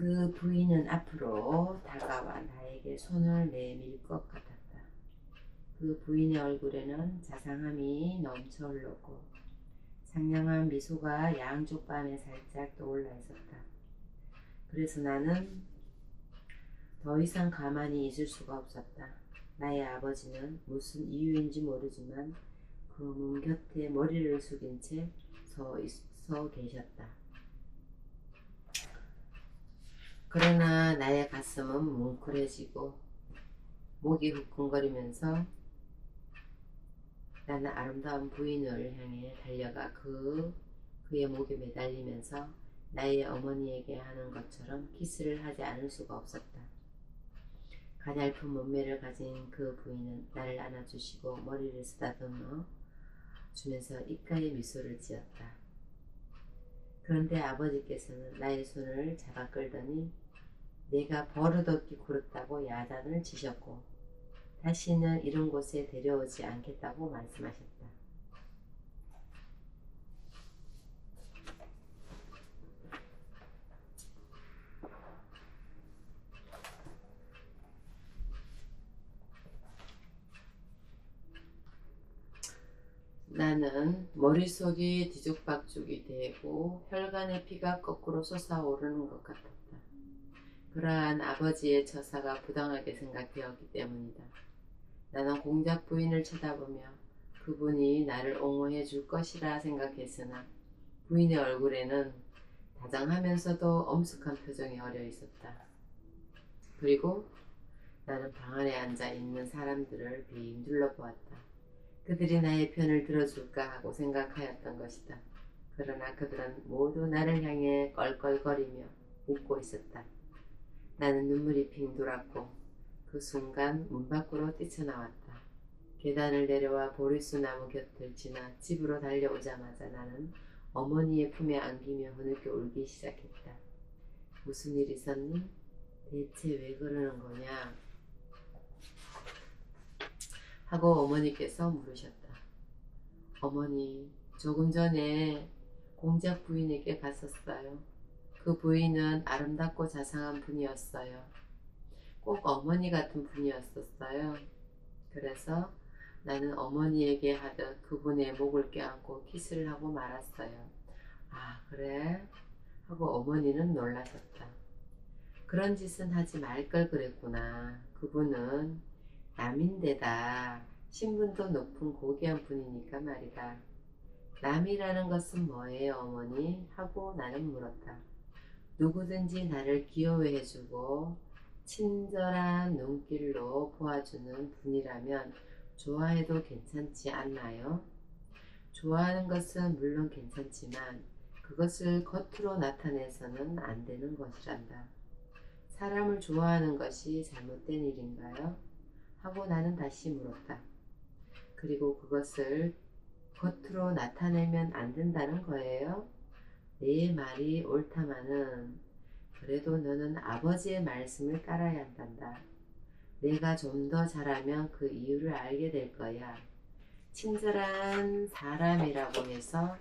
그 부인은 앞으로 다가와 나에게 손을 내밀 것 같았다. 그 부인의 얼굴에는 자상함이 넘쳐 흘렀고 상냥한 미소가 양쪽 밤에 살짝 떠올라 있었다. 그래서 나는 더 이상 가만히 있을 수가 없었다. 나의 아버지는 무슨 이유인지 모르지만 그 문 곁에 머리를 숙인 채 서 계셨다. 그러나 나의 가슴은 뭉클해지고 목이 후끈거리면서 나는 아름다운 부인을 향해 달려가 그의 목에 매달리면서 나의 어머니에게 하는 것처럼 키스를 하지 않을 수가 없었다. 가냘픈 몸매를 가진 그 부인은 나를 안아주시고 머리를 쓰다듬어 주면서 입가에 미소를 지었다. 그런데 아버지께서는 나의 손을 잡아 끌더니 내가 버릇없게 굴었다고 야단을 치셨고 다시는 이런 곳에 데려오지 않겠다고 말씀하셨다. 나는 머릿속이 뒤죽박죽이 되고 혈관의 피가 거꾸로 솟아오르는 것 같았다. 그러한 아버지의 처사가 부당하게 생각되었기 때문이다. 나는 공작 부인을 쳐다보며 그분이 나를 옹호해 줄 것이라 생각했으나 부인의 얼굴에는 다정하면서도 엄숙한 표정이 어려 있었다. 그리고 나는 방 안에 앉아 있는 사람들을 빙 둘러보았다. 그들이 나의 편을 들어줄까 하고 생각하였던 것이다. 그러나 그들은 모두 나를 향해 껄껄거리며 웃고 있었다. 나는 눈물이 핑 돌았고 그 순간 문 밖으로 뛰쳐나왔다. 계단을 내려와 보리수 나무 곁을 지나 집으로 달려오자마자 나는 어머니의 품에 안기며 흐느껴 울기 시작했다. 무슨 일 있었니? 대체 왜 그러는 거냐? 하고 어머니께서 물으셨다. 어머니, 조금 전에 공작 부인에게 갔었어요. 그 부인은 아름답고 자상한 분이었어요. 꼭 어머니 같은 분이었었어요. 그래서 나는 어머니에게 하듯 그분의 목을 껴안고 키스를 하고 말았어요. 아, 그래? 하고 어머니는 놀라셨다. 그런 짓은 하지 말 걸 그랬구나. 그분은 남인데다 신분도 높은 고귀한 분이니까 말이다. 남이라는 것은 뭐예요, 어머니? 하고 나는 물었다. 누구든지 나를 귀여워해주고 친절한 눈길로 보아주는 분이라면 좋아해도 괜찮지 않나요? 좋아하는 것은 물론 괜찮지만 그것을 겉으로 나타내서는 안 되는 것이란다. 사람을 좋아하는 것이 잘못된 일인가요? 하고 나는 다시 물었다. 그리고 그것을 겉으로 나타내면 안 된다는 거예요? 내 말이 옳다마는 그래도 너는 아버지의 말씀을 따라야 한단다. 내가 좀 더 잘하면 그 이유를 알게 될 거야. 친절한 사람이라고 해서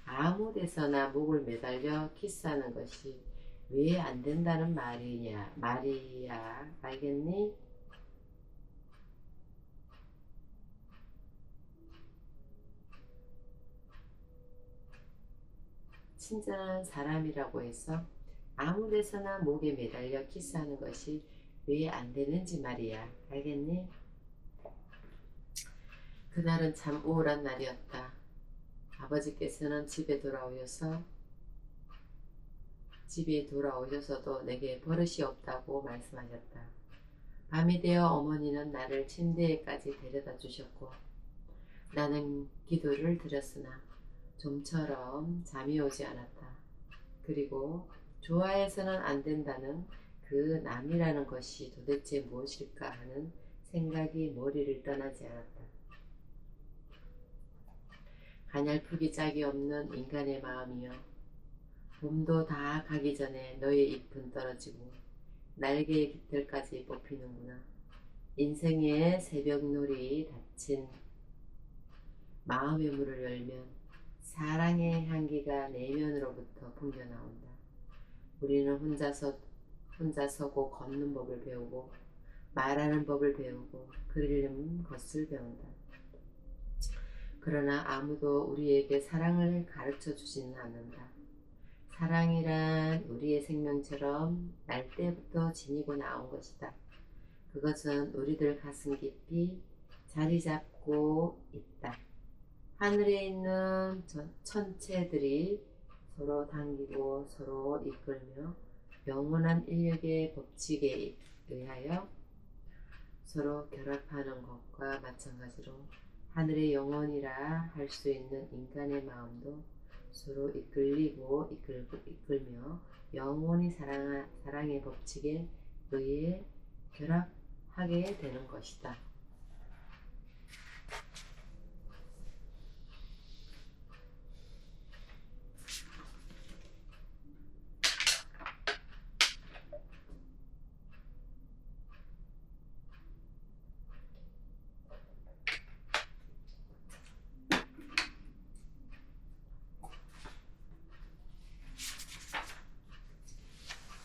아무 데서나 목을 매달려 키스하는 것이 왜 안 된다는 말이야. 알겠니? 친절한 사람이라고 해서 아무 데서나 목에 매달려 키스하는 것이 왜 안 되는지 말이야. 알겠니? 그날은 참 우울한 날이었다. 아버지께서는 집에 돌아오셔서도 내게 버릇이 없다고 말씀하셨다. 밤이 되어 어머니는 나를 침대에까지 데려다 주셨고 나는 기도를 드렸으나 좀처럼 잠이 오지 않았다. 그리고 좋아해서는 안 된다는 그 남이라는 것이 도대체 무엇일까 하는 생각이 머리를 떠나지 않았다. 가냘프기 짝이 없는 인간의 마음이여, 봄도 다 가기 전에 너의 잎은 떨어지고 날개의 깃털까지 뽑히는구나. 인생의 새벽놀이 닫힌 마음의 문을 열면 사랑의 향기가 내면으로부터 풍겨나온다. 우리는 혼자서 혼자 서고 걷는 법을 배우고 말하는 법을 배우고 그리려는 것을 배운다. 그러나 아무도 우리에게 사랑을 가르쳐 주지는 않는다. 사랑이란 우리의 생명처럼 날 때부터 지니고 나온 것이다. 그것은 우리들 가슴 깊이 자리 잡고 있다. 하늘에 있는 천체들이 서로 당기고 서로 이끌며 영원한 인력의 법칙에 의하여 서로 결합하는 것과 마찬가지로 하늘의 영혼이라 할 수 있는 인간의 마음도 서로 이끌리고 이끌며 영원히 사랑의 법칙에 의해 결합하게 되는 것이다.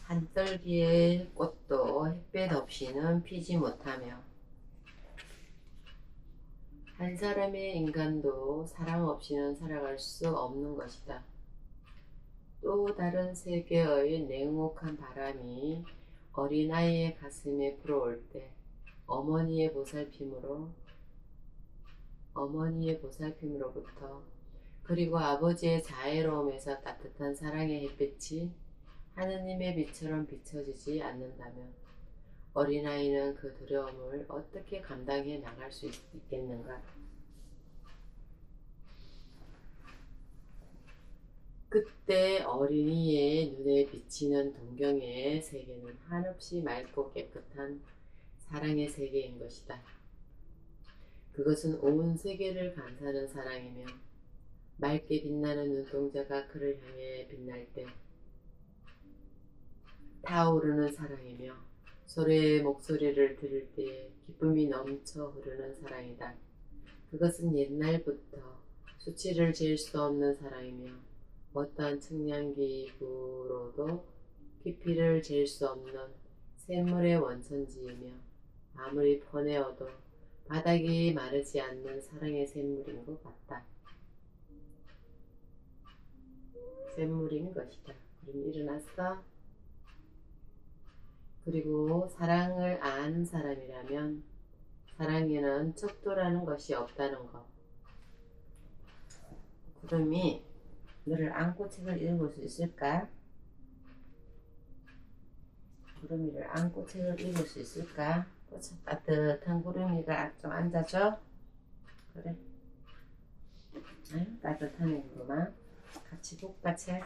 한떨기의 꽃도 햇볕 없이는 피지 못하며 한 사람의 인간도 사랑 없이는 살아갈 수 없는 것이다. 또 다른 세계의 냉혹한 바람이 어린아이의 가슴에 불어올 때 어머니의 보살핌으로부터 그리고 아버지의 자애로움에서 따뜻한 사랑의 햇빛이 하느님의 빛처럼 비춰지지 않는다면 어린아이는 그 두려움을 어떻게 감당해 나갈 수 있겠는가? 그때 어린이의 눈에 비치는 동경의 세계는 한없이 맑고 깨끗한 사랑의 세계인 것이다. 그것은 온 세계를 감싸는 사랑이며 맑게 빛나는 눈동자가 그를 향해 빛날 때 타오르는 사랑이며 소리의 목소리를 들을 때 기쁨이 넘쳐 흐르는 사랑이다. 그것은 옛날부터 수치를 잴 수 없는 사랑이며 어떠한 측량기구로도 깊이를 잴 수 없는 샘물의 원천지이며 아무리 퍼내어도 바닥이 마르지 않는 사랑의 샘물인 것 같다. 샘물인 것이다. 그럼 일어났어? 그리고 사랑을 아는 사람이라면 사랑에는 척도라는 것이 없다는 것. 구름이 너를 안고 책을 읽을 수 있을까? 구름이를 안고 책을 읽을 수 있을까? 따뜻한 구름이가 좀 앉아줘. 그래. 아유, 따뜻하네 구름아. 같이 볼까 책?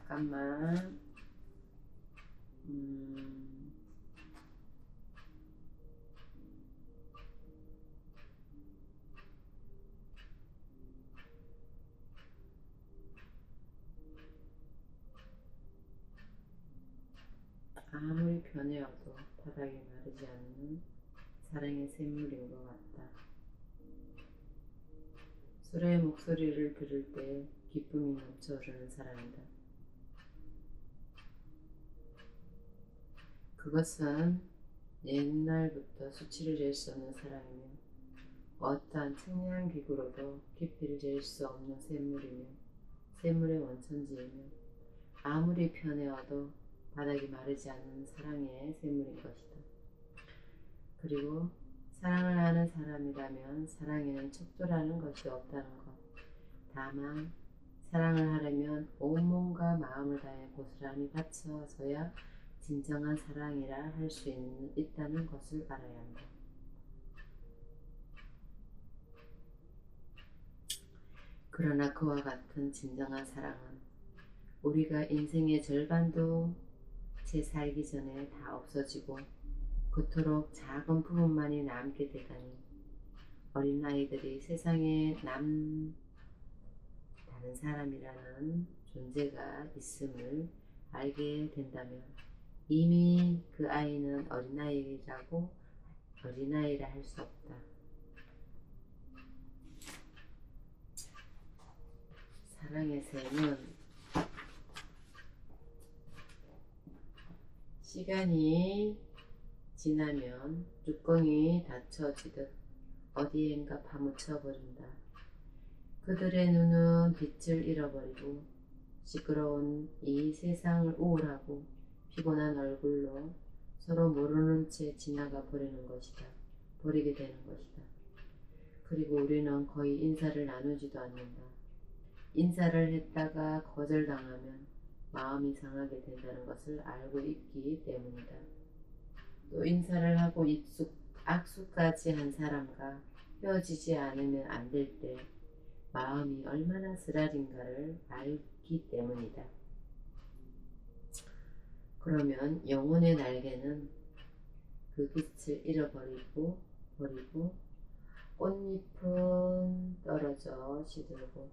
잠깐만. 아무리 변해와도 바닥이 마르지 않는 사랑의 샘물인 것 같다. 소리의 목소리를 들을 때 기쁨이 넘쳐 흐르는 사랑이다. 그것은 옛날부터 수치를 잴 수 없는 사랑이며 어떠한 측량기구로도 깊이를 잴 수 없는 샘물이며 샘물의 원천지이며 아무리 편해와도 바닥이 마르지 않는 사랑의 샘물인 것이다. 그리고 사랑을 하는 사람이라면 사랑에는 척도라는 것이 없다는 것. 다만 사랑을 하려면 온몸과 마음을 다해 고스란히 바쳐서야 진정한 사랑이라 할 수 있다는 것을 알아야 한다. 그러나 그와 같은 진정한 사랑은 우리가 인생의 절반도 채 살기 전에 다 없어지고 그토록 작은 부분만이 남게 되다니 어린아이들이 세상에 다른 사람이라는 존재가 있음을 알게 된다면 이미 그 아이는 어린아이라 할 수 없다. 사랑의 셈은 시간이 지나면 뚜껑이 닫혀지듯 어디엔가 파묻혀버린다. 그들의 눈은 빛을 잃어버리고 시끄러운 이 세상을 우울하고 피곤한 얼굴로 서로 모르는 채 지나가 버리는 것이다. 버리게 되는 것이다. 그리고 우리는 거의 인사를 나누지도 않는다. 인사를 했다가 거절당하면 마음이 상하게 된다는 것을 알고 있기 때문이다. 또 인사를 하고 악수까지 한 사람과 헤어지지 않으면 안 될 때 마음이 얼마나 쓰라린가를 알기 때문이다. 그러면 영혼의 날개는 그 빛을 잃어버리고 꽃잎은 떨어져 시들고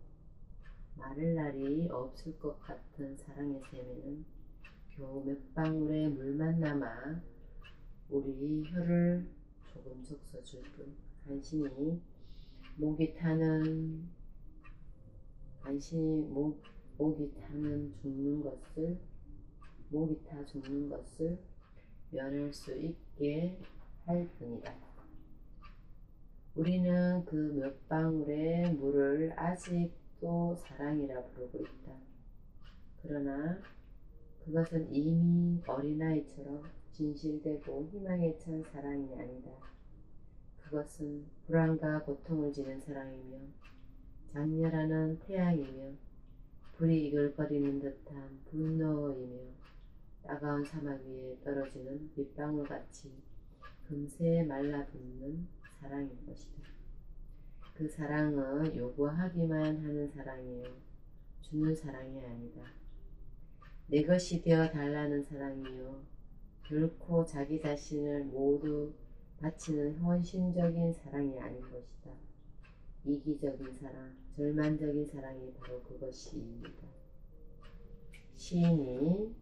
마를 날이 없을 것 같은 사랑의 샘에는 겨우 몇 방울의 물만 남아 우리 혀를 조금 적셔줄 뿐 간신히 목이 타는 죽는 것을 면할 수 있게 할 뿐이다. 우리는 그 몇 방울의 물을 아직도 사랑이라 부르고 있다. 그러나 그것은 이미 어린아이처럼 진실되고 희망에 찬 사랑이 아니다. 그것은 불안과 고통을 지는 사랑이며 장렬하는 태양이며 불이 이글거리는 듯한 분노이며 따가운 사막 위에 떨어지는 빗방울같이 금세 말라붙는 사랑인 것이다. 그 사랑은 요구하기만 하는 사랑이요 주는 사랑이 아니다. 내 것이 되어 달라는 사랑이요 결코 자기 자신을 모두 바치는 헌신적인 사랑이 아닌 것이다. 이기적인 사랑, 절망적인 사랑이 바로 그것입니다. 시인이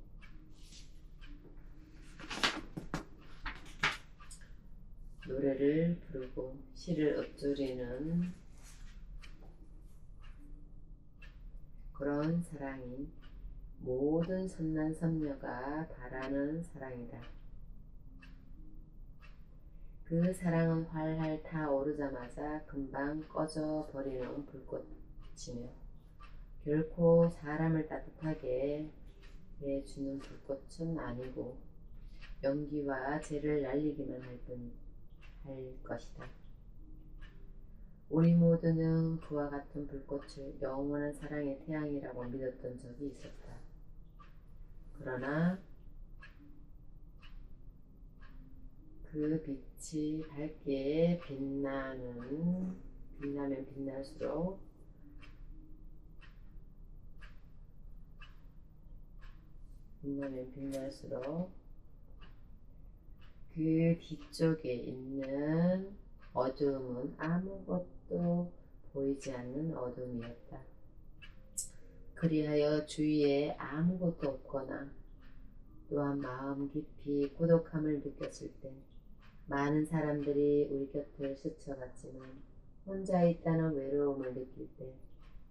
노래를 부르고 시를 읊조리는 그런 사랑인 모든 선남 선녀가 바라는 사랑이다. 그 사랑은 활활 타오르자마자 금방 꺼져 버리는 불꽃이며 결코 사람을 따뜻하게 해주는 불꽃은 아니고 연기와 재를 날리기만 할 것이다. 우리 모두는 그와 같은 불꽃을 영원한 사랑의 태양이라고 믿었던 적이 있었다. 그러나 그 빛이 밝게 빛나면 빛날수록 그 뒤쪽에 있는 어두움은 아무것도 보이지 않는 어둠이었다. 그리하여 주위에 아무것도 없거나 또한 마음 깊이 고독함을 느꼈을 때 많은 사람들이 우리 곁을 스쳐갔지만 혼자 있다는 외로움을 느낄 때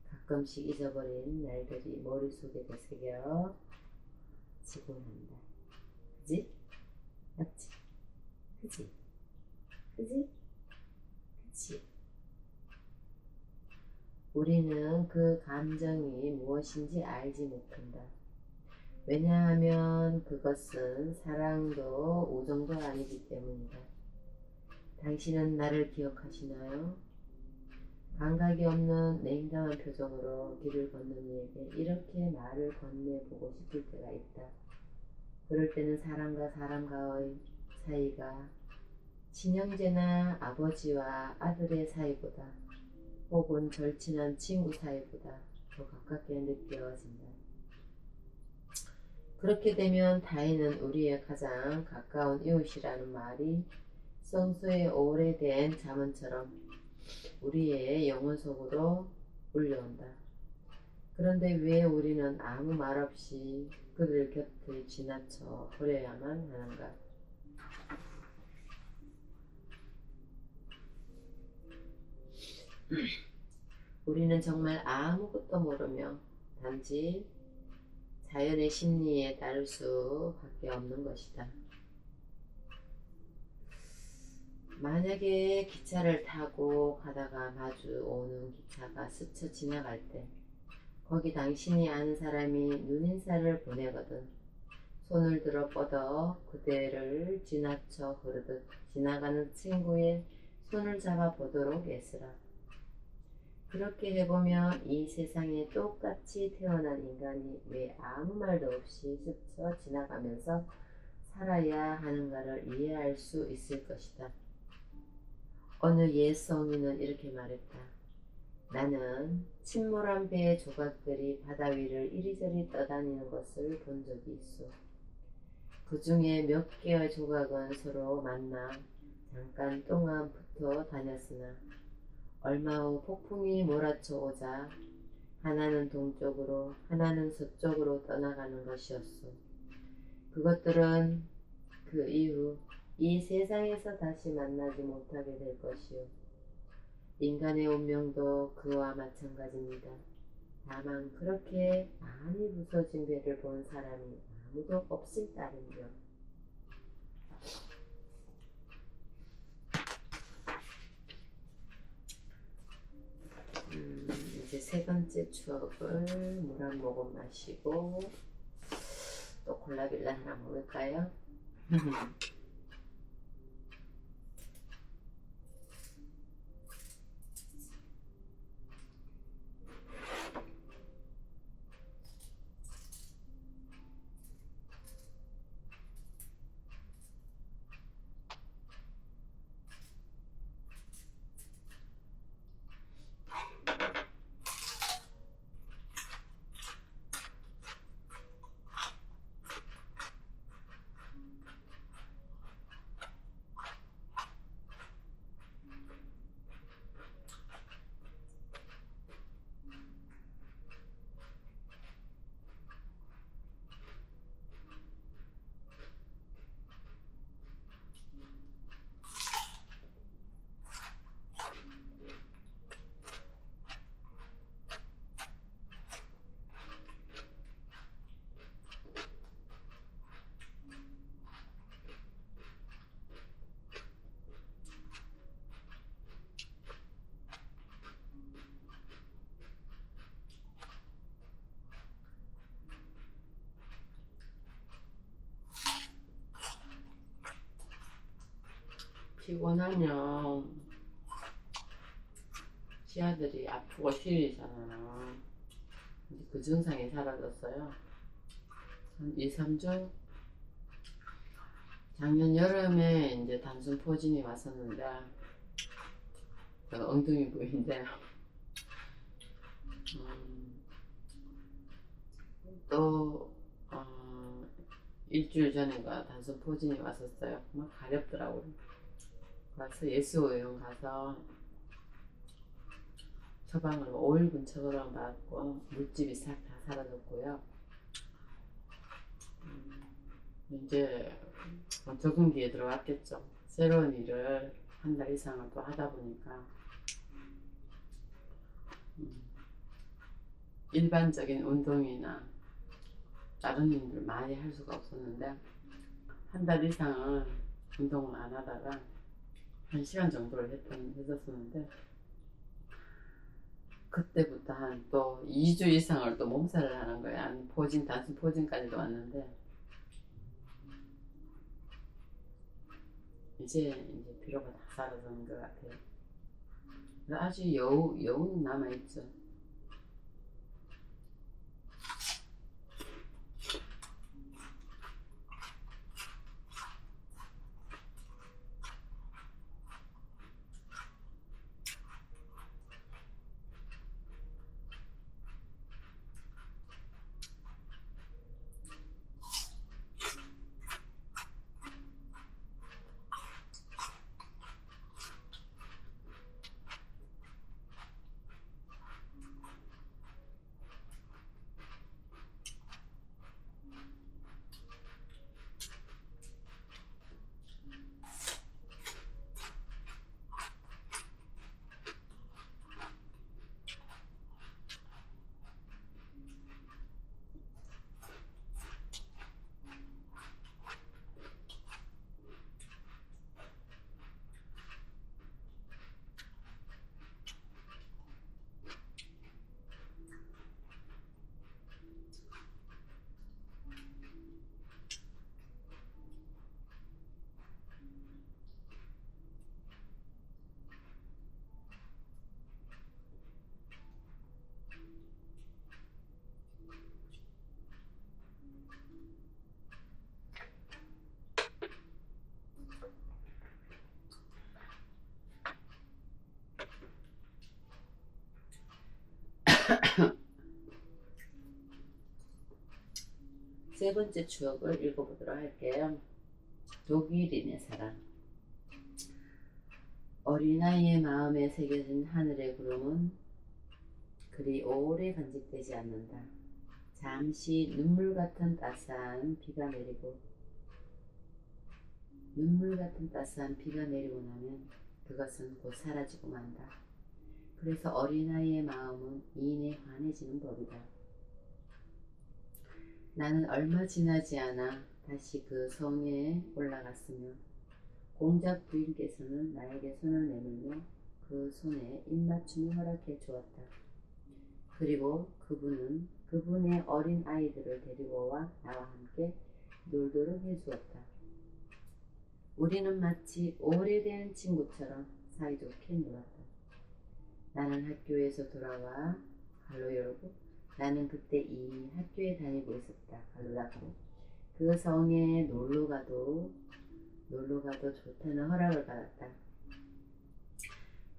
가끔씩 잊어버린 날들이 머릿속에 되새겨 지곤 한다. 그지? 맞지? 그지? 그지? 그치? 우리는 그 감정이 무엇인지 알지 못한다. 왜냐하면 그것은 사랑도 우정도 아니기 때문이다. 당신은 나를 기억하시나요? 감각이 없는 냉정한 표정으로 길을 걷는 이에게 이렇게 말을 건네보고 싶을 때가 있다. 그럴 때는 사람과 사람과의 사이가 친형제나 아버지와 아들의 사이보다 혹은 절친한 친구 사이보다 더 가깝게 느껴진다. 그렇게 되면 다혜는 우리의 가장 가까운 이웃이라는 말이 성서의 오래된 잠언처럼 우리의 영혼 속으로 울려온다. 그런데 왜 우리는 아무 말 없이 그들 곁을 지나쳐 버려야만 하는가? 우리는 정말 아무것도 모르며 단지 자연의 심리에 따를 수밖에 없는 것이다. 만약에 기차를 타고 가다가 마주오는 기차가 스쳐 지나갈 때 거기 당신이 아는 사람이 눈인사를 보내거든 손을 들어 뻗어 그대를 지나쳐 흐르듯 지나가는 친구의 손을 잡아 보도록 애쓰라. 그렇게 해보면 이 세상에 똑같이 태어난 인간이 왜 아무 말도 없이 스쳐 지나가면서 살아야 하는가를 이해할 수 있을 것이다. 어느 옛 성인은 이렇게 말했다. 나는 침몰한 배의 조각들이 바다 위를 이리저리 떠다니는 것을 본 적이 있어. 그 중에 몇 개의 조각은 서로 만나 잠깐 동안 붙어 다녔으나 얼마 후 폭풍이 몰아쳐 오자 하나는 동쪽으로 하나는 서쪽으로 떠나가는 것이었어. 그것들은 그 이후 이 세상에서 다시 만나지 못하게 될 것이요. 인간의 운명도 그와 마찬가지입니다. 다만 그렇게 많이 부서진 배를 본 사람이 아무도 없을 따름이요. 이제 세 번째 추억을 물 한 모금 마시고 또 콜라빌라 하나 먹을까요? 피곤하면 치아들이 아프고 시리잖아. 그 증상이 사라졌어요. 한 2, 3주? 작년 여름에 이제 단순 포진이 왔었는데 엉덩이 부위인데 또 일주일 전인가 단순 포진이 왔었어요. 막 가렵더라고요. 그래서 예수의원 가서 처방을 5일분 처방 받고 물집이 싹 다 사라졌고요. 이제 적응기에 들어갔겠죠. 새로운 일을 한 달 이상을 또 하다 보니까 일반적인 운동이나 다른 일을 많이 할 수가 없었는데 한 달 이상은 운동을 안 하다가 1시간 정도를 했었었는데 그때부터 한 또 2주 이상을 또 몸살을 하는 거야. 단순 포진까지도 왔는데 이제 피로가 다 사라지는 것 같아요. 아주 여우는 남아있죠. 세 번째 추억을 읽어보도록 할게요. 독일인의 사랑. 어린아이의 마음에 새겨진 하늘의 구름은 그리 오래 간직되지 않는다. 잠시 눈물 같은 따스한 비가 내리고 나면 그것은 곧 사라지고 만다. 그래서 어린아이의 마음은 이내 환해지는 법이다. 나는 얼마 지나지 않아 다시 그 성에 올라갔으며 공작 부인께서는 나에게 손을 내밀며 그 손에 입맞춤을 허락해 주었다. 그리고 그분은 그분의 어린 아이들을 데리고 와 나와 함께 놀도록 해주었다. 우리는 마치 오래된 친구처럼 사이좋게 놀았다. 나는 학교에서 돌아와 갈로 열고 나는 그때 이미 학교에 다니고 있었다. 갈로 닫고 그 성에 놀러가도 좋다는 허락을 받았다.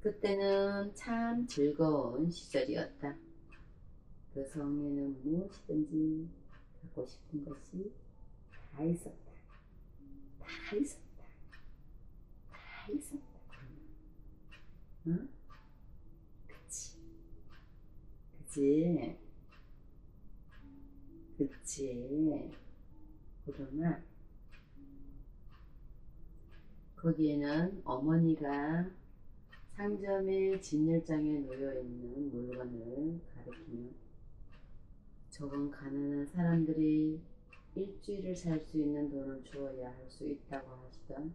그때는 참 즐거운 시절이었다. 그 성에는 무엇이든지 갖고 싶은 것이 다 있었다. 응? 그치. 그러나 거기에는 어머니가 상점의 진열장에 놓여있는 물건을 가리키며 저건 가난한 사람들이 일주일을 살 수 있는 돈을 주어야 할 수 있다고 하시던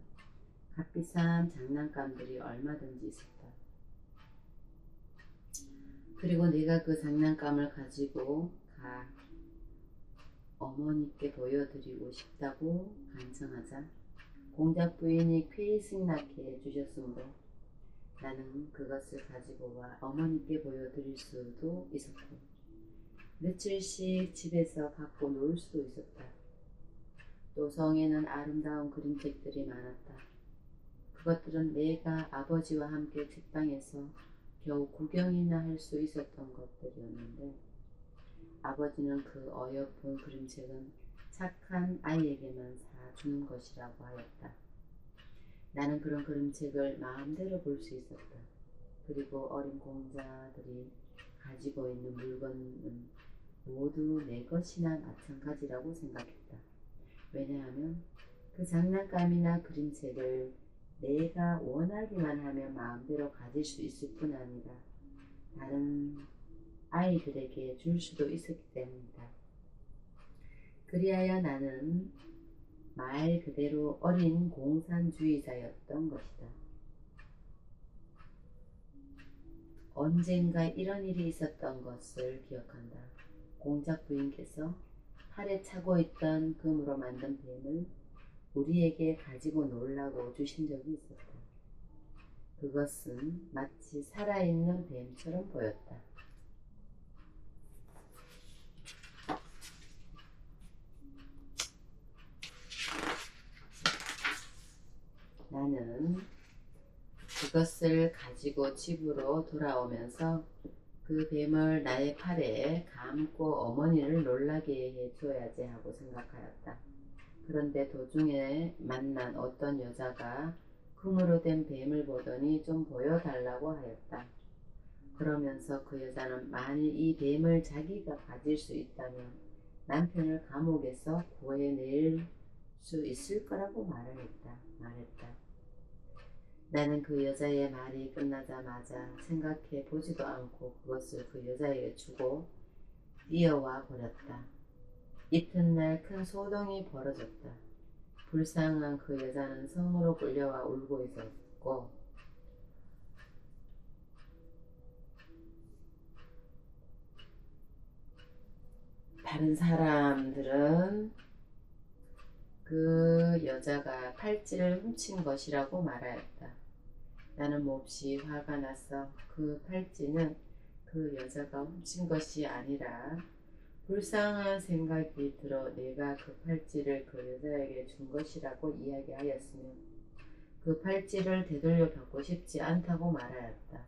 값비싼 장난감들이 얼마든지 있었다. 그리고 내가 그 장난감을 가지고 어머니께 보여드리고 싶다고 간청하자 공작 부인이 쾌식나게 해주셨으므로 나는 그것을 가지고 와 어머니께 보여드릴 수도 있었고 며칠씩 집에서 갖고 놀 수도 있었다. 또 성에는 아름다운 그림책들이 많았다. 그것들은 내가 아버지와 함께 책방에서 겨우 구경이나 할 수 있었던 것들이었는데 아버지는 그 어여쁜 그림책은 착한 아이에게만 사주는 것이라고 하였다. 나는 그런 그림책을 마음대로 볼 수 있었다. 그리고 어린 공자들이 가지고 있는 물건은 모두 내 것이나 마찬가지라고 생각했다. 왜냐하면 그 장난감이나 그림책을 내가 원하기만 하면 마음대로 가질 수 있을 뿐 아니라 다른 아이들에게 줄 수도 있었기 때문이다. 그리하여 나는 말 그대로 어린 공산주의자였던 것이다. 언젠가 이런 일이 있었던 것을 기억한다. 공작 부인께서 팔에 차고 있던 금으로 만든 뱀을 우리에게 가지고 놀라고 주신 적이 있었다. 그것은 마치 살아있는 뱀처럼 보였다. 나는 그것을 가지고 집으로 돌아오면서 그 뱀을 나의 팔에 감고 어머니를 놀라게 해줘야지 하고 생각하였다. 그런데 도중에 만난 어떤 여자가 금으로 된 뱀을 보더니 좀 보여달라고 하였다. 그러면서 그 여자는 만일 이 뱀을 자기가 가질 수 있다면 남편을 감옥에서 구해낼 수 있을 거라고 말했다. 나는 그 여자의 말이 끝나자마자 생각해 보지도 않고 그것을 그 여자에게 주고 뛰어와 버렸다. 이튿날 큰 소동이 벌어졌다. 불쌍한 그 여자는 성으로 끌려와 울고 있었고 다른 사람들은 그 여자가 팔찌를 훔친 것이라고 말하였다. 나는 몹시 화가 나서 그 팔찌는 그 여자가 훔친 것이 아니라 불쌍한 생각이 들어 내가 그 팔찌를 그 여자에게 준 것이라고 이야기하였으며 그 팔찌를 되돌려 받고 싶지 않다고 말하였다.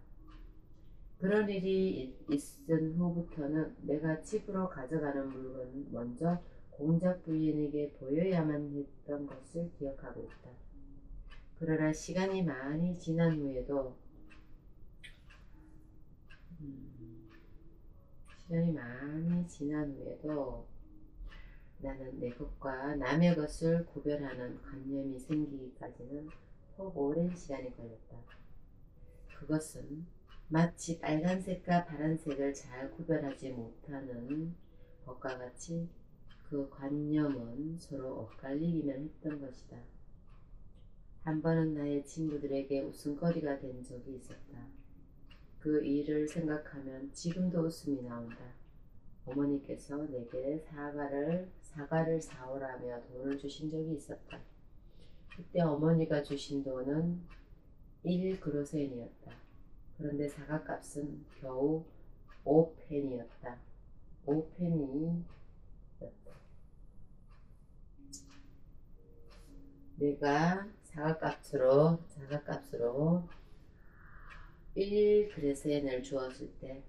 그런 일이 있은 후부터는 내가 집으로 가져가는 물건은 먼저 공작 부인에게 보여야만 했던 것을 기억하고 있다. 그러나 시간이 많이 지난 후에도 나는 내 것과 남의 것을 구별하는 관념이 생기기까지는 더 오랜 시간이 걸렸다. 그것은 마치 빨간색과 파란색을 잘 구별하지 못하는 것과 같이 그 관념은 서로 엇갈리기만 했던 것이다. 한 번은 나의 친구들에게 웃음거리가 된 적이 있었다. 그 일을 생각하면 지금도 웃음이 나온다. 어머니께서 내게 사과를 사오라며 돈을 주신 적이 있었다. 그때 어머니가 주신 돈은 1그로센이었다. 그런데 사과값은 겨우 5페니였다. 5페니였다. 내가 사과값으로 1그레센을 주었을 때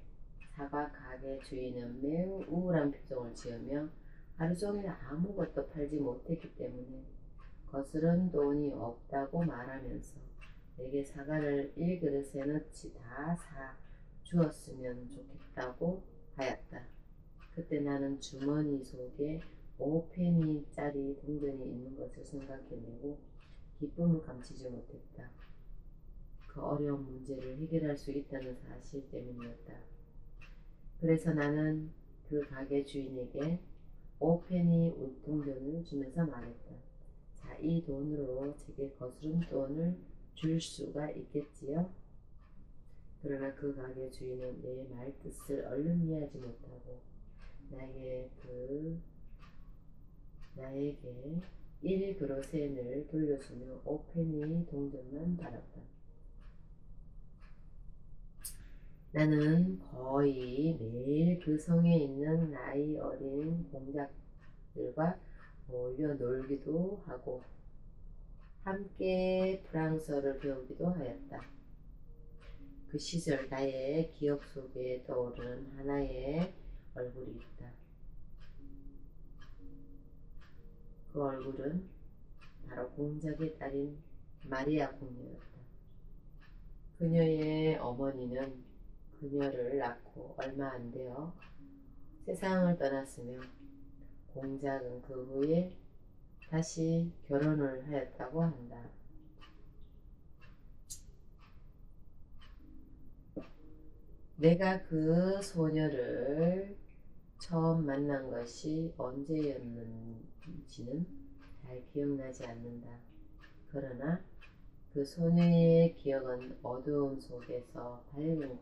사과 가게 주인은 매우 우울한 표정을 지으며 하루 종일 아무것도 팔지 못했기 때문에 거스른 돈이 없다고 말하면서 내게 사과를 1그릇에너치 다 사 주었으면 좋겠다고 하였다. 그때 나는 주머니 속에 5페니짜리 동전이 있는 것을 생각해내고 기쁨을 감추지 못했다. 그 어려운 문제를 해결할 수 있다는 사실 때문이었다. 그래서 나는 그 가게 주인에게 5페니 웃동전을 주면서 말했다. 자, 이 돈으로 제게 거스름 돈을 줄 수가 있겠지요? 그러나 그 가게 주인은 내 말뜻을 얼른 이해하지 못하고 나에게 1그로센을 돌려주며 5페니 동전만 받았다. 나는 거의 매일 그 성에 있는 나이 어린 공작들과 어울려 놀기도 하고 함께 프랑스어를 배우기도 하였다. 그 시절 나의 기억 속에 떠오르는 하나의 얼굴이 있다. 그 얼굴은 바로 공작의 딸인 마리아 공녀였다. 그녀의 어머니는 그녀를 낳고 얼마 안 되어 세상을 떠났으며 공작은 그 후에 다시 결혼을 하였다고 한다. 내가 그 소녀를 처음 만난 것이 언제였는지는 잘 기억나지 않는다. 그러나 그 소녀의 기억은 어두움 속에서 밝은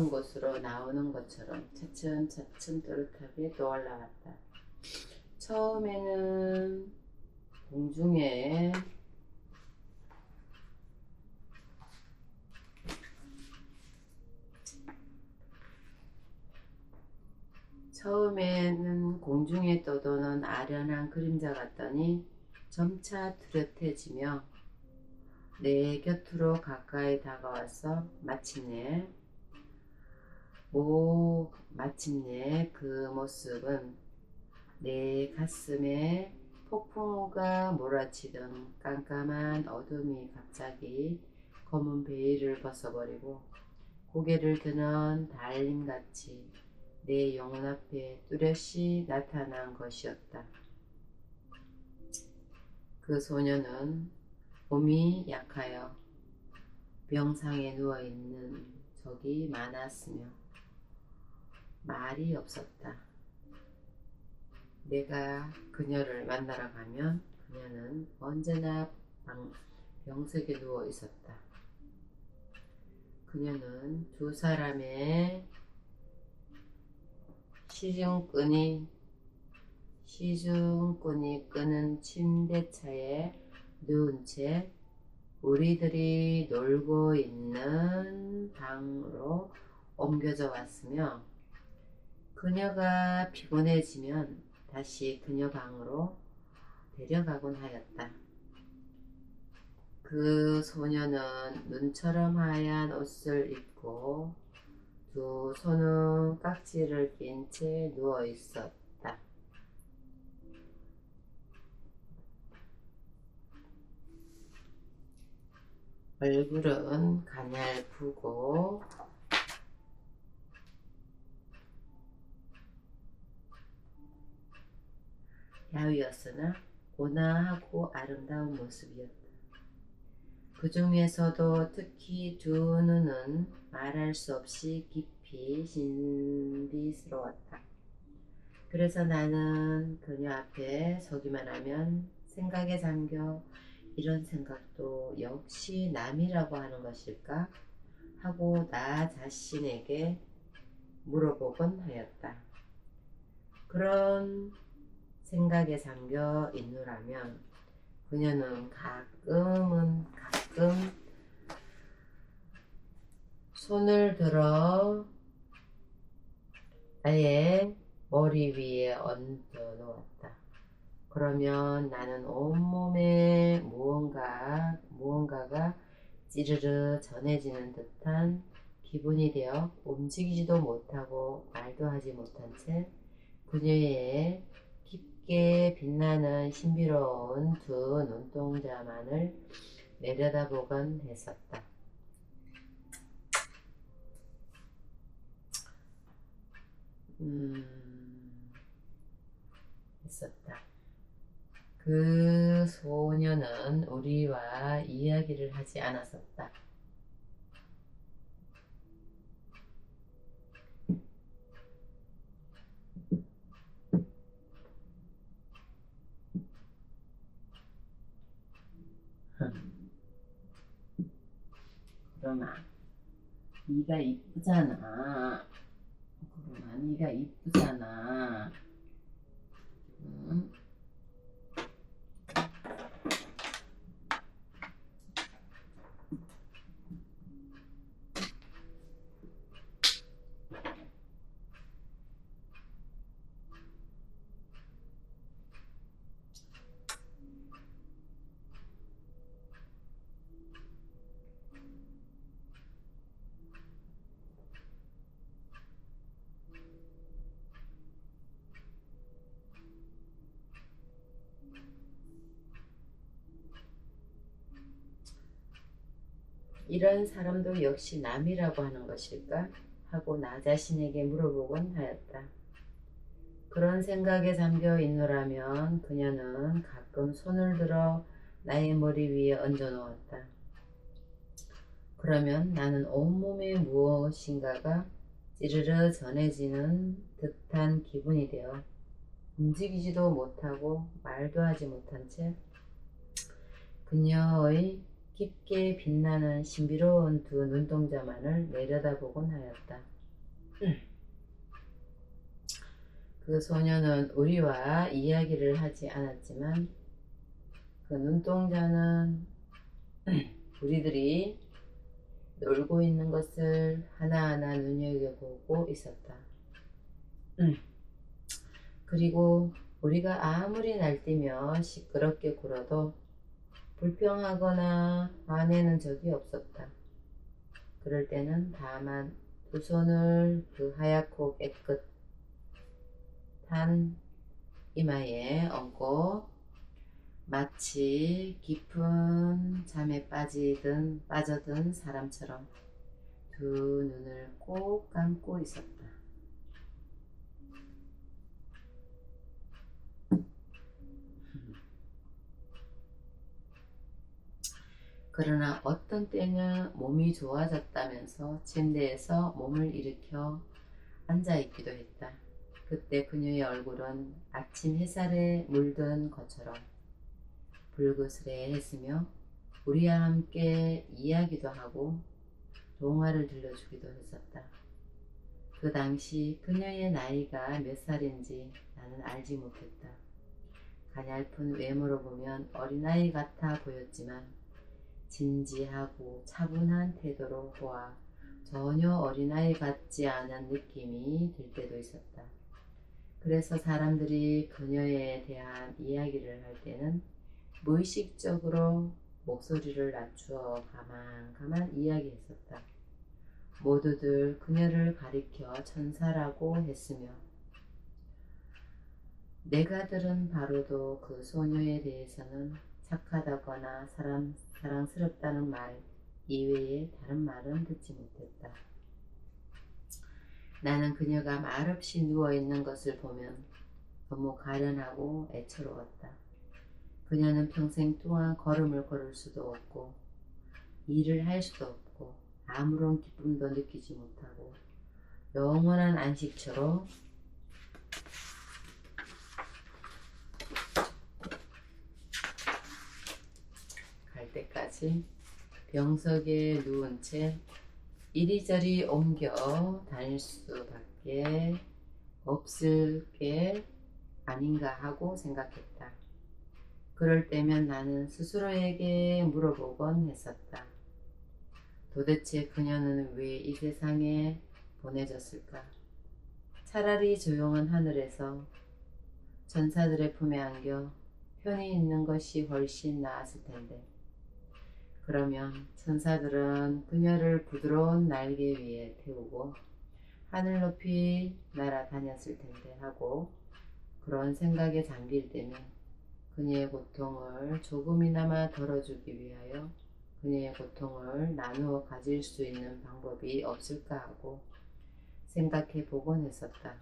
곳으로 나오는 것처럼 차츰차츰 또렷하게 떠올라왔다. 처음에는 공중에 떠도는 아련한 그림자 같더니 점차 뚜렷해지며 내 곁으로 가까이 다가와서 마침내 그 모습은 내 가슴에 폭풍우가 몰아치던 깜깜한 어둠이 갑자기 검은 베일을 벗어버리고 고개를 드는 달님같이 내 영혼 앞에 뚜렷이 나타난 것이었다. 그 소녀는 몸이 약하여 병상에 누워있는 적이 많았으며 말이 없었다. 내가 그녀를 만나러 가면 그녀는 언제나 병석에 누워 있었다. 그녀는 두 사람의 시중꾼이 끄는 침대차에 누운 채 우리들이 놀고 있는 방으로 옮겨져 왔으며 그녀가 피곤해지면 다시 그녀 방으로 데려가곤 하였다. 그 소녀는 눈처럼 하얀 옷을 입고 두 손은 깍지를 낀 채 누워 있었다. 얼굴은 가냘프고 야위었으나 온화하고 아름다운 모습이었다. 그 중에서도 특히 두 눈은 말할 수 없이 깊이 신비스러웠다. 그래서 나는 그녀 앞에 서기만 하면 생각에 잠겨 이런 생각도 역시 남이라고 하는 것일까? 하고 나 자신에게 물어보곤 하였다. 그런 생각에 잠겨 있노라면 그녀는 가끔 손을 들어 나의 머리 위에 얹어 놓았다. 그러면 나는 온몸에 무언가가 찌르르 전해지는 듯한 기분이 되어 움직이지도 못하고 말도 하지 못한 채 그녀의 깊게 빛나는 신비로운 두 눈동자만을 내려다보곤 했었다. 그 소녀는 우리와 이야기를 하지 않았었다. 그러나 네가 이쁘잖아. 네가 이쁘잖아. 응? 이런 사람도 역시 남이라고 하는 것일까? 하고 나 자신에게 물어보곤 하였다. 그런 생각에 잠겨 있노라면 그녀는 가끔 손을 들어 나의 머리 위에 얹어 놓았다. 그러면 나는 온몸에 무엇인가가 찌르르 전해지는 듯한 기분이 되어 움직이지도 못하고 말도 하지 못한 채 그녀의 깊게 빛나는 신비로운 두 눈동자만을 내려다보곤 하였다. 그 소녀는 우리와 이야기를 하지 않았지만 그 눈동자는 우리들이 놀고 있는 것을 하나하나 눈여겨보고 있었다. 그리고 우리가 아무리 날뛰며 시끄럽게 굴어도 불평하거나 화내는 적이 없었다. 그럴 때는 다만 두 손을 그 하얗고 깨끗한 이마에 얹고 마치 깊은 잠에 빠져든 사람처럼 두 눈을 꼭 감고 있었다. 그러나 어떤 때는 몸이 좋아졌다면서 침대에서 몸을 일으켜 앉아있기도 했다. 그때 그녀의 얼굴은 아침 햇살에 물든 것처럼 불그스레했으며 우리와 함께 이야기도 하고 동화를 들려주기도 했었다. 그 당시 그녀의 나이가 몇 살인지 나는 알지 못했다. 가냘픈 외모로 보면 어린아이 같아 보였지만 진지하고 차분한 태도로 보아 전혀 어린아이 같지 않은 느낌이 들 때도 있었다. 그래서 사람들이 그녀에 대한 이야기를 할 때는 무의식적으로 목소리를 낮추어 가만가만 이야기했었다. 모두들 그녀를 가리켜 천사라고 했으며 내가 들은 바로도 그 소녀에 대해서는 착하다거나 사랑스럽다는 말 이외에 다른 말은 듣지 못했다. 나는 그녀가 말없이 누워있는 것을 보면 너무 가련하고 애처로웠다. 그녀는 평생 동안 걸음을 걸을 수도 없고 일을 할 수도 없고 아무런 기쁨도 느끼지 못하고 영원한 안식처로 갈 때까지 병석에 누운 채 이리저리 옮겨 다닐 수밖에 없을 게 아닌가 하고 생각했다. 그럴 때면 나는 스스로에게 물어보곤 했었다. 도대체 그녀는 왜 이 세상에 보내졌을까? 차라리 조용한 하늘에서 천사들의 품에 안겨 편히 있는 것이 훨씬 나았을 텐데. 그러면 천사들은 그녀를 부드러운 날개 위에 태우고 하늘 높이 날아다녔을 텐데 하고 그런 생각에 잠길 때면 그녀의 고통을 조금이나마 덜어주기 위하여 그녀의 고통을 나누어 가질 수 있는 방법이 없을까 하고 생각해 보곤 했었다.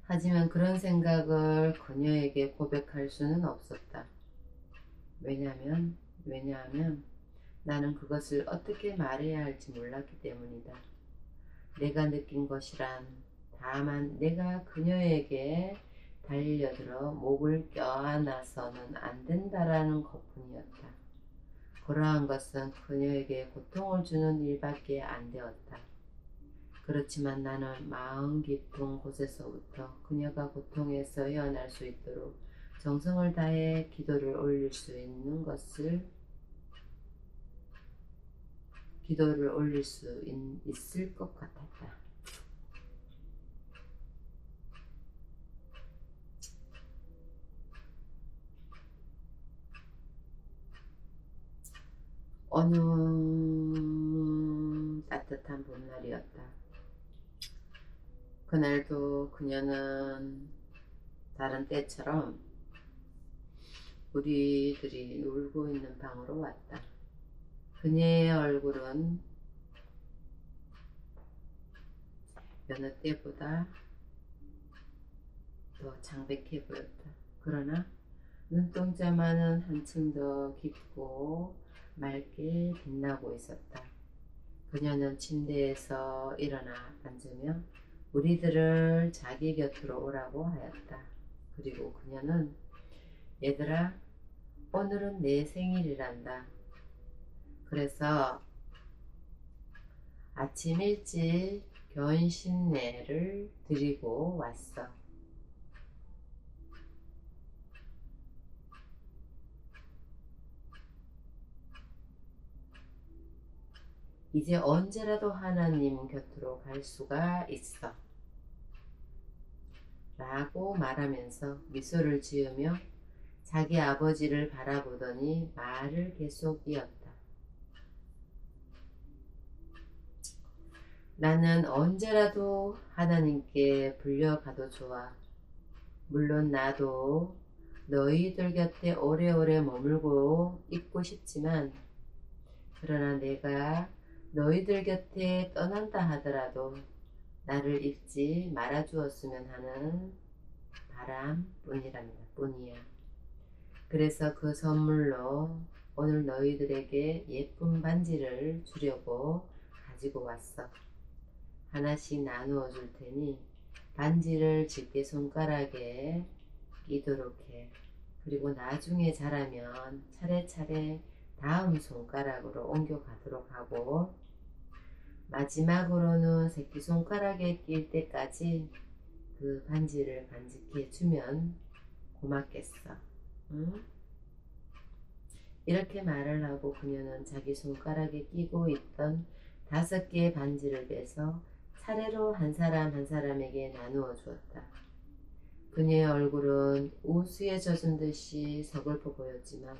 하지만 그런 생각을 그녀에게 고백할 수는 없었다. 왜냐하면 나는 그것을 어떻게 말해야 할지 몰랐기 때문이다. 내가 느낀 것이란 다만 내가 그녀에게 달려들어 목을 껴안아서는 안 된다라는 것뿐이었다. 그러한 것은 그녀에게 고통을 주는 일밖에 안 되었다. 그렇지만 나는 마음 깊은 곳에서부터 그녀가 고통에서 헤어날 수 있도록 정성을 다해 기도를 올릴 수 있을 것 같았다. 어느 따뜻한 봄날이었다. 그날도 그녀는 다른 때처럼 우리들이 놀고 있는 방으로 왔다. 그녀의 얼굴은 여느 때보다 더 창백해 보였다. 그러나 눈동자만은 한층 더 깊고 맑게 빛나고 있었다. 그녀는 침대에서 일어나 앉으며 우리들을 자기 곁으로 오라고 하였다. 그리고 그녀는 얘들아, 오늘은 내 생일이란다. 그래서 아침 일찍 견신례를 드리고 왔어. 이제 언제라도 하나님 곁으로 갈 수가 있어. 라고 말하면서 미소를 지으며 자기 아버지를 바라보더니 말을 계속 이었다. 나는 언제라도 하나님께 불려가도 좋아. 물론 나도 너희들 곁에 오래오래 머물고 있고 싶지만 그러나 내가 너희들 곁에 떠난다 하더라도 나를 잊지 말아주었으면 하는 바람뿐이야. 그래서 그 선물로 오늘 너희들에게 예쁜 반지를 주려고 가지고 왔어. 하나씩 나누어 줄 테니 반지를 집게 손가락에 끼도록 해. 그리고 나중에 자라면 차례차례 다음 손가락으로 옮겨가도록 하고 마지막으로는 새끼손가락에 낄 때까지 그 반지를 간직해 주면 고맙겠어. 응? 이렇게 말을 하고 그녀는 자기 손가락에 끼고 있던 5개의 반지를 빼서 차례로 한 사람 한 사람에게 나누어 주었다. 그녀의 얼굴은 우수에 젖은 듯이 서글퍼 보였지만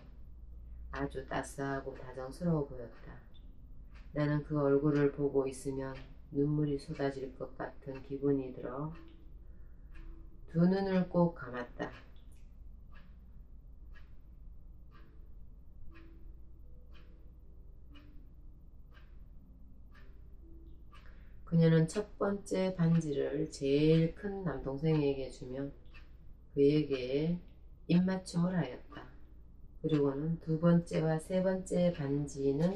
아주 따스하고 다정스러워 보였다. 나는 그 얼굴을 보고 있으면 눈물이 쏟아질 것 같은 기분이 들어 두 눈을 꼭 감았다. 그녀는 첫 번째 반지를 제일 큰 남동생에게 주며 그에게 입맞춤을 하였다. 그리고는 두 번째와 세 번째 반지는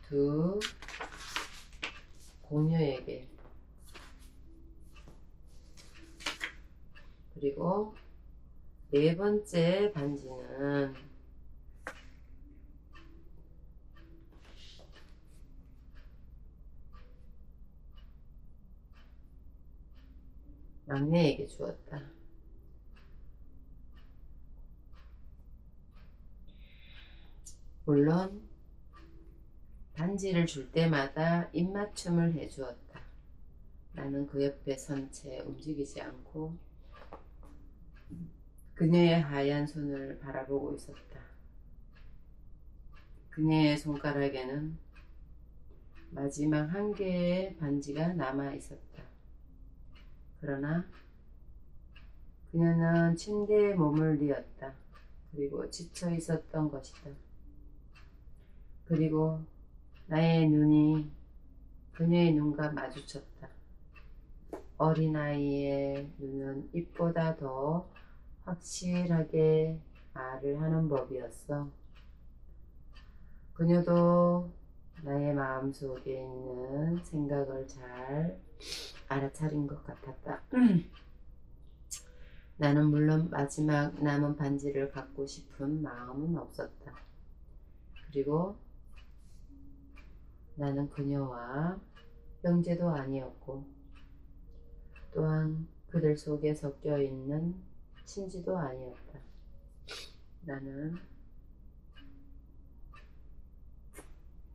두 공녀에게, 그리고 네 번째 반지는 막내에게 주었다. 물론 반지를 줄 때마다 입맞춤을 해주었다. 나는 그 옆에 선 채 움직이지 않고 그녀의 하얀 손을 바라보고 있었다. 그녀의 손가락에는 마지막 한 개의 반지가 남아 있었다. 그러나 그녀는 침대에 몸을 뉘었다. 그리고 지쳐 있었던 것이다. 그리고 나의 눈이 그녀의 눈과 마주쳤다. 어린아이의 눈은 입보다 더 확실하게 말을 하는 법이었어. 그녀도 나의 마음속에 있는 생각을 잘 알아차린 것 같았다. 나는 물론 마지막 남은 반지를 갖고 싶은 마음은 없었다. 그리고 나는 그녀와 형제도 아니었고 또한 그들 속에 섞여 있는 친지도 아니었다. 나는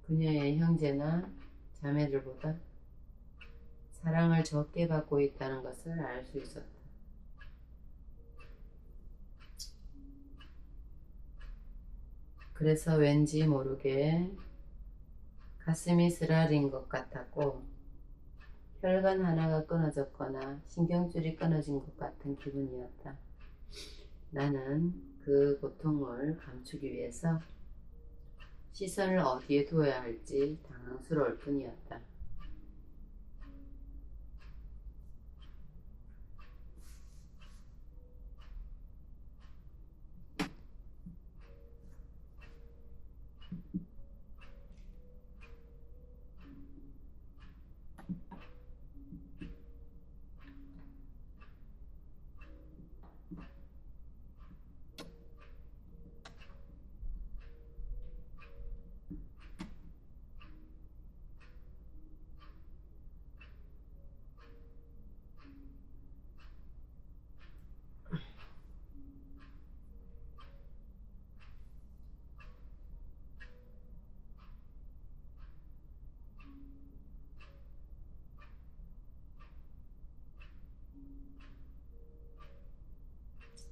그녀의 형제나 자매들보다 사랑을 적게 받고 있다는 것을 알 수 있었다. 그래서 왠지 모르게 가슴이 쓰라린 것 같았고 혈관 하나가 끊어졌거나 신경줄이 끊어진 것 같은 기분이었다. 나는 그 고통을 감추기 위해서 시선을 어디에 두어야 할지 당황스러울 뿐이었다.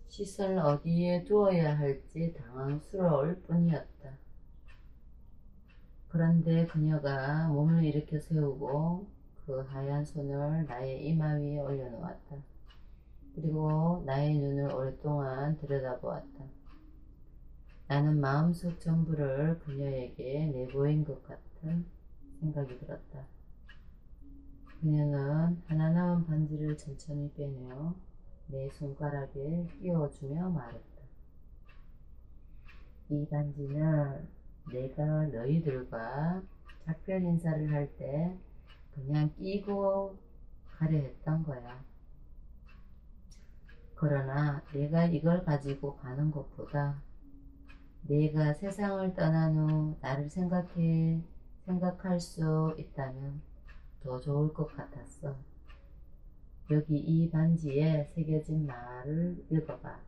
시선을 어디에 두어야 할지 당황스러울 뿐이었다. 그런데 그녀가 몸을 일으켜 세우고 그 하얀 손을 나의 이마 위에 올려놓았다. 그리고 나의 눈을 오랫동안 들여다보았다. 나는 마음속 전부를 그녀에게 내보인 것 같은 생각이 들었다. 그녀는 하나 남은 반지를 천천히 빼내어 내 손가락에 끼워주며 말했다. 이 반지는 내가 너희들과 작별 인사를 할 때 그냥 끼고 가려 했던 거야. 그러나 내가 이걸 가지고 가는 것보다 내가 세상을 떠난 후 나를 생각할 수 있다면 더 좋을 것 같았어. 여기 이 반지에 새겨진 말을 읽어봐.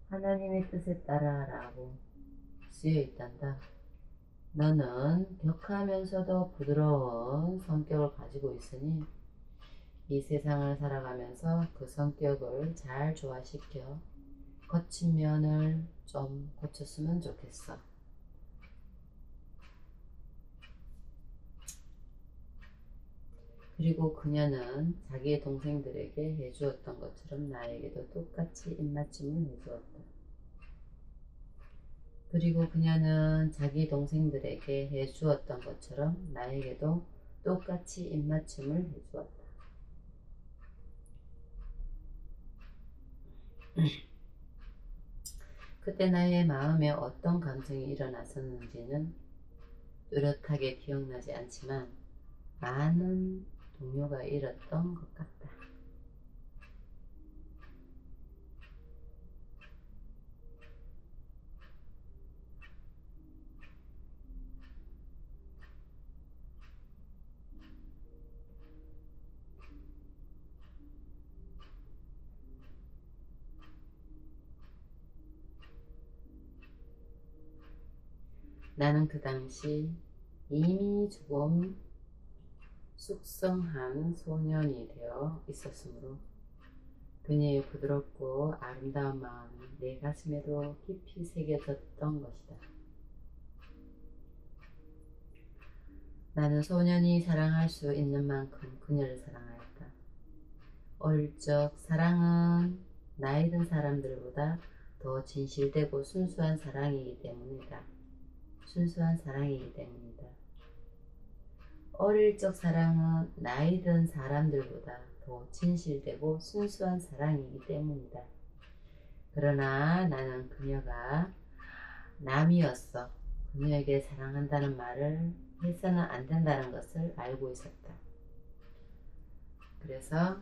하나님의 뜻에 따라 라고 쓰여 있단다. 너는 격하면서도 부드러운 성격을 가지고 있으니 이 세상을 살아가면서 그 성격을 잘 조화시켜 거친 면을 좀 고쳤으면 좋겠어. 그리고 그녀는 자기의 동생들에게 해주었던 것처럼 나에게도 똑같이 입맞춤을 해주었다. 그리고 그녀는 자기 동생들에게 해주었던 것처럼 나에게도 똑같이 입맞춤을 해주었다. 그때 나의 마음에 어떤 감정이 일어났었는지는 뚜렷하게 기억나지 않지만 많은 동요가 일었던 것 같다. 나는 그 당시 이미 조금 숙성한 소년이 되어 있었으므로 그녀의 부드럽고 아름다운 마음이 내 가슴에도 깊이 새겨졌던 것이다. 나는 소년이 사랑할 수 있는 만큼 그녀를 사랑하였다. 어릴 적 사랑은 나이 든 사람들보다 더 진실되고 순수한 사랑이기 때문이다. 어릴 적 사랑은 나이 든 사람들보다 더 진실되고 순수한 사랑이기 때문이다. 그러나 나는 그녀가 남이었어. 그녀에게 사랑한다는 말을 해서는 안 된다는 것을 알고 있었다. 그래서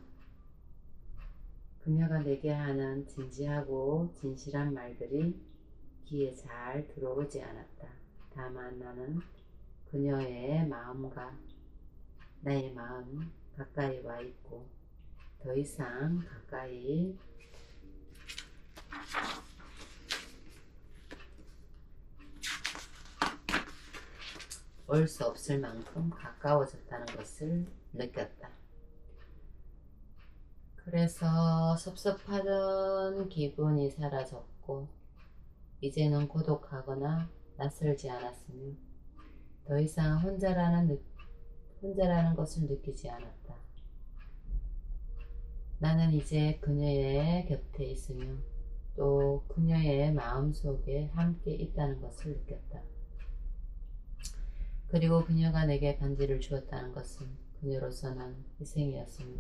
그녀가 내게 하는 진지하고 진실한 말들이 귀에 잘 들어오지 않았다. 다만 나는 그녀의 마음과 나의 마음 가까이 와 있고 더 이상 가까이 올 수 없을 만큼 가까워졌다는 것을 느꼈다. 그래서 섭섭하던 기분이 사라졌고 이제는 고독하거나 낯설지 않았으며 더 이상 혼자라는 것을 느끼지 않았다. 나는 이제 그녀의 곁에 있으며 또 그녀의 마음속에 함께 있다는 것을 느꼈다. 그리고 그녀가 내게 반지를 주었다는 것은 그녀로서는 희생이었으며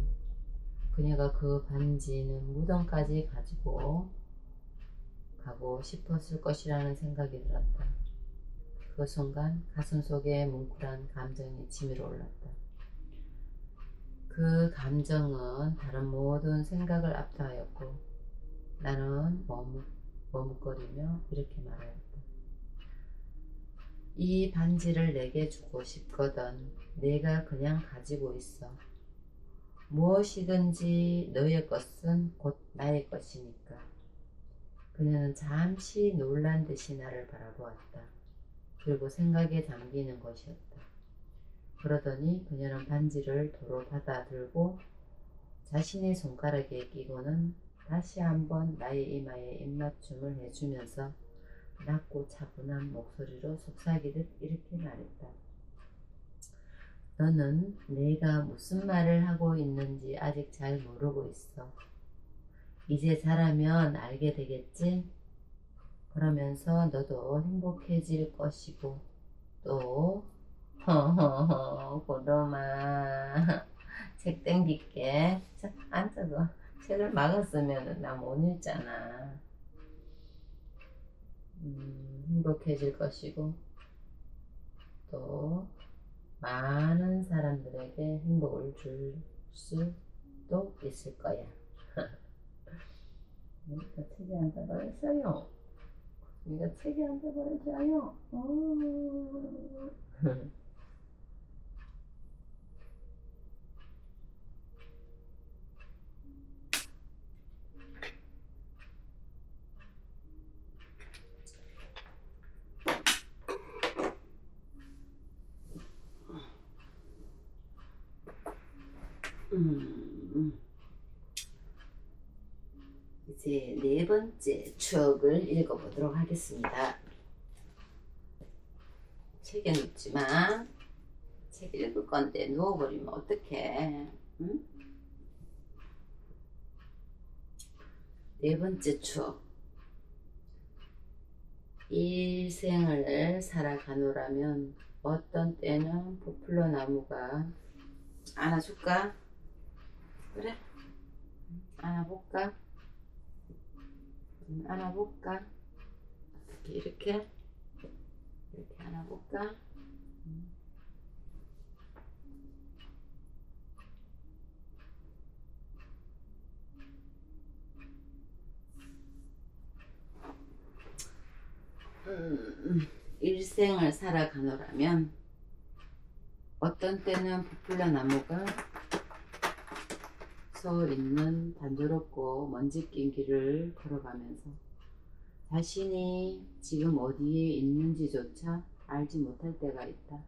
그녀가 그 반지는 무덤까지 가지고 가고 싶었을 것이라는 생각이 들었다. 그 순간 가슴속에 뭉클한 감정이 치밀어 올랐다. 그 감정은 다른 모든 생각을 압도하였고 나는 머뭇거리며 이렇게 말하였다. 이 반지를 내게 주고 싶거든. 내가 그냥 가지고 있어. 무엇이든지 너의 것은 곧 나의 것이니까. 그녀는 잠시 놀란 듯이 나를 바라보았다. 그리고 생각에 잠기는 것이었다. 그러더니 그녀는 반지를 도로 받아들고 자신의 손가락에 끼고는 다시 한번 나의 이마에 입맞춤을 해주면서 낮고 차분한 목소리로 속삭이듯 이렇게 말했다. 너는 내가 무슨 말을 하고 있는지 아직 잘 모르고 있어. 이제 자라면 알게 되겠지? 그러면서 너도 행복해질 것이고 또 허허허 고놈아 책 땡길게. 자 앉아서 책을 막았으면 나 못 읽잖아. 행복해질 것이고 또 많은 사람들에게 행복을 줄 수도 있을 거야. 이거 책에 앉아버렸어요. 이거 책에 앉아버렸어요. 이제 네 번째 추억을 읽어보도록 하겠습니다. 책에 눕지 마. 책 읽을 건데 누워버리면 어떡해. 응? 네 번째 추억. 일생을 살아가노라면 어떤 때는 포플러 나무가 안아줄까? 그래? 안아볼까? 안아볼까? 어떻게 이렇게 안아볼까? 일생을 살아가노라면 어떤 때는 포플러 나무가 서 있는 단조롭고 먼지 낀 길을 걸어가면서 자신이 지금 어디에 있는지조차 알지 못할 때가 있다.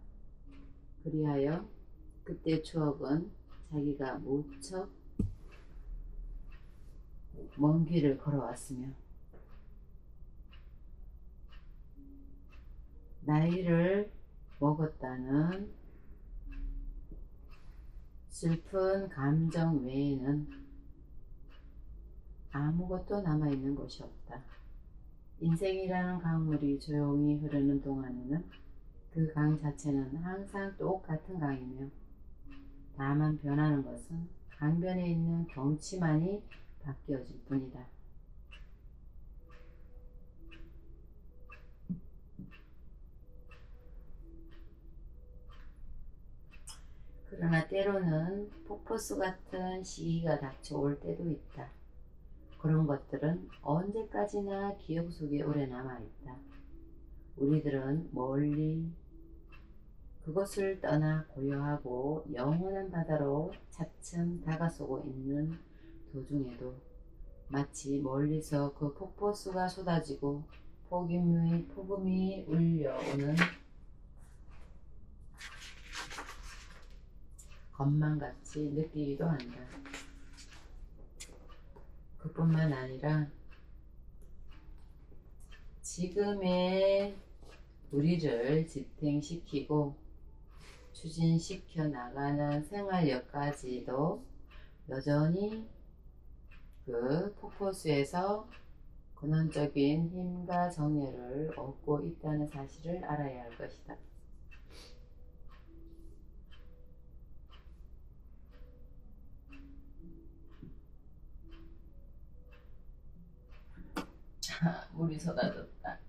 그리하여 그때 추억은 자기가 무척 먼 길을 걸어왔으며 나이를 먹었다는 슬픈 감정 외에는 아무것도 남아있는 것이 없다. 인생이라는 강물이 조용히 흐르는 동안에는 그 강 자체는 항상 똑같은 강이며 다만 변하는 것은 강변에 있는 경치만이 바뀌어질 뿐이다. 그러나 때로는 폭포수 같은 시기가 닥쳐올 때도 있다. 그런 것들은 언제까지나 기억 속에 오래 남아있다. 우리들은 멀리 그것을 떠나 고요하고 영원한 바다로 차츰 다가서고 있는 도중에도 마치 멀리서 그 폭포수가 쏟아지고 폭음이 울려오는 것만같이 느끼기도 한다. 그뿐만 아니라 지금의 우리를 지탱시키고 추진시켜 나가는 생활력까지도 여전히 그 폭포수에서 근원적인 힘과 정열을 얻고 있다는 사실을 알아야 할 것이다. 물이 쏟아졌다.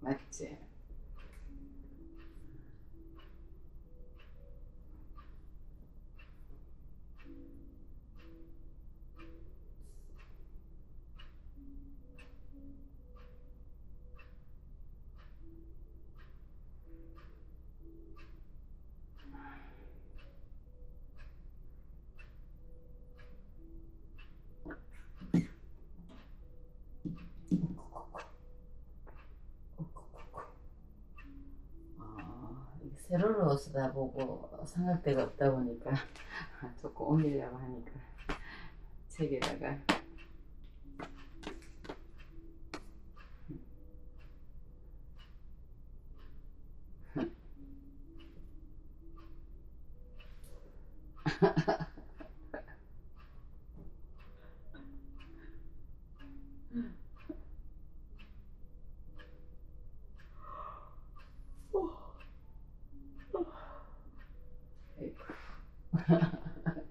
맞지? 세로로 쓰다 보고 삼각대가 없다 보니까 조금 옮기려고 하니까 책에다가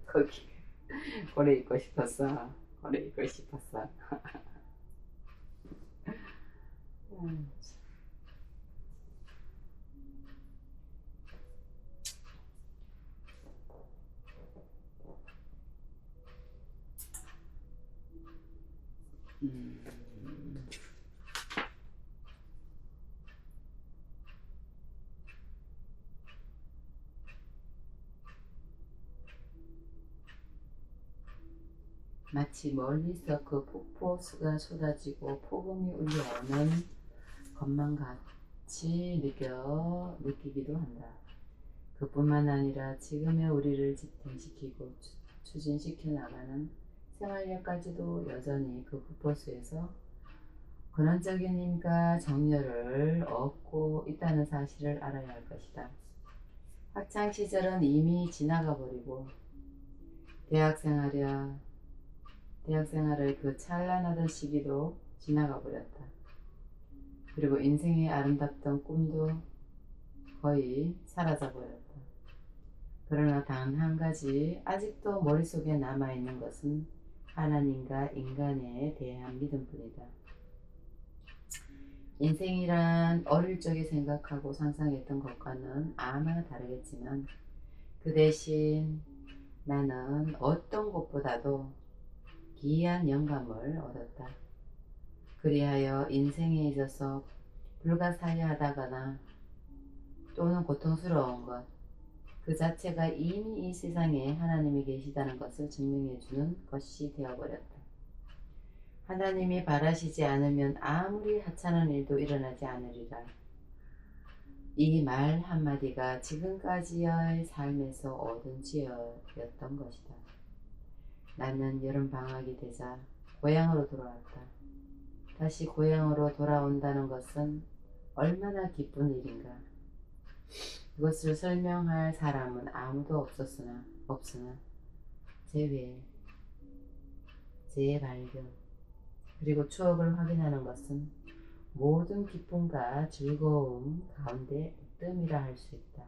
거기 고래 입고 싶었어. 고래 입고 싶었어. 마치 멀리서 그 폭포수가 쏟아지고 폭음이 울려오는 것만 같이 느끼기도 한다. 그뿐만 아니라 지금의 우리를 지탱시키고 추진시켜 나가는 생활력까지도 여전히 그 구포수에서 근원적인 힘과 정열을 얻고 있다는 사실을 알아야 할 것이다. 학창시절은 이미 지나가 버리고 대학생활의 그 찬란하던 시기도 지나가 버렸다. 그리고 인생의 아름답던 꿈도 거의 사라져 버렸다. 그러나 단 한 가지 아직도 머릿속에 남아있는 것은 하나님과 인간에 대한 믿음뿐이다. 인생이란 어릴 적에 생각하고 상상했던 것과는 아마 다르겠지만 그 대신 나는 어떤 것보다도 기이한 영감을 얻었다. 그리하여 인생에 있어서 불가사의하다거나 또는 고통스러운 것 그 자체가 이미 이 세상에 하나님이 계시다는 것을 증명해주는 것이 되어버렸다. 하나님이 바라시지 않으면 아무리 하찮은 일도 일어나지 않으리라. 이 말 한마디가 지금까지의 삶에서 얻은 지혜였던 것이다. 나는 여름방학이 되자 고향으로 돌아왔다. 다시 고향으로 돌아온다는 것은 얼마나 기쁜 일인가. 그것을 설명할 사람은 아무도 없으나 재발견, 그리고 추억을 확인하는 것은 모든 기쁨과 즐거움 가운데 으뜸이라 할 수 있다.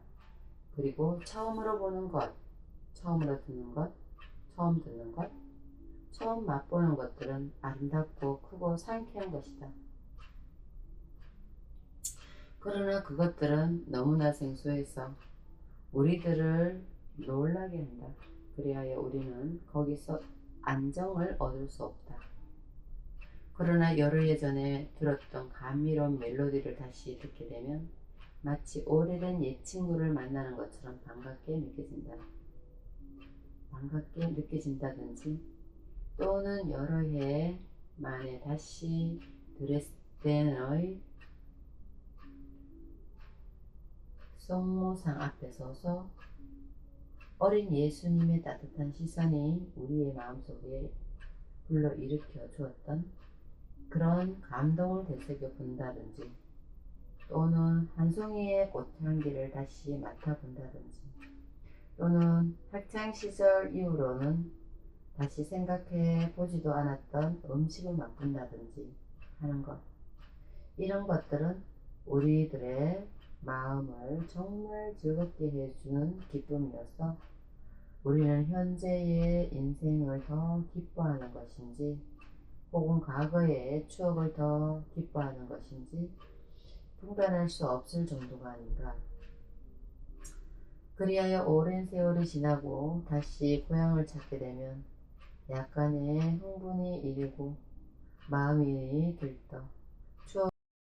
그리고 처음으로 보는 것, 처음으로 듣는 것, 처음 듣는 것, 처음 맛보는 것들은 아름답고 크고 상쾌한 것이다. 그러나 그것들은 너무나 생소해서 우리들을 놀라게 한다. 그리하여 우리는 거기서 안정을 얻을 수 없다. 그러나 여러 예전에 들었던 감미로운 멜로디를 다시 듣게 되면 마치 오래된 옛 친구를 만나는 것처럼 반갑게 느껴진다든지 또는 여러 해 만에 다시 드레스덴의 성모상 앞에 서서 어린 예수님의 따뜻한 시선이 우리의 마음속에 불러일으켜 주었던 그런 감동을 되새겨 본다든지 또는 한 송이의 꽃향기를 다시 맡아본다든지 또는 학창시절 이후로는 다시 생각해 보지도 않았던 음식을 맛본다든지 하는 것, 이런 것들은 우리들의 마음을 정말 즐겁게 해주는 기쁨이어서 우리는 현재의 인생을 더 기뻐하는 것인지 혹은 과거의 추억을 더 기뻐하는 것인지 분간할 수 없을 정도가 아닌가. 그리하여 오랜 세월이 지나고 다시 고향을 찾게 되면 약간의 흥분이 일고 마음이 들떠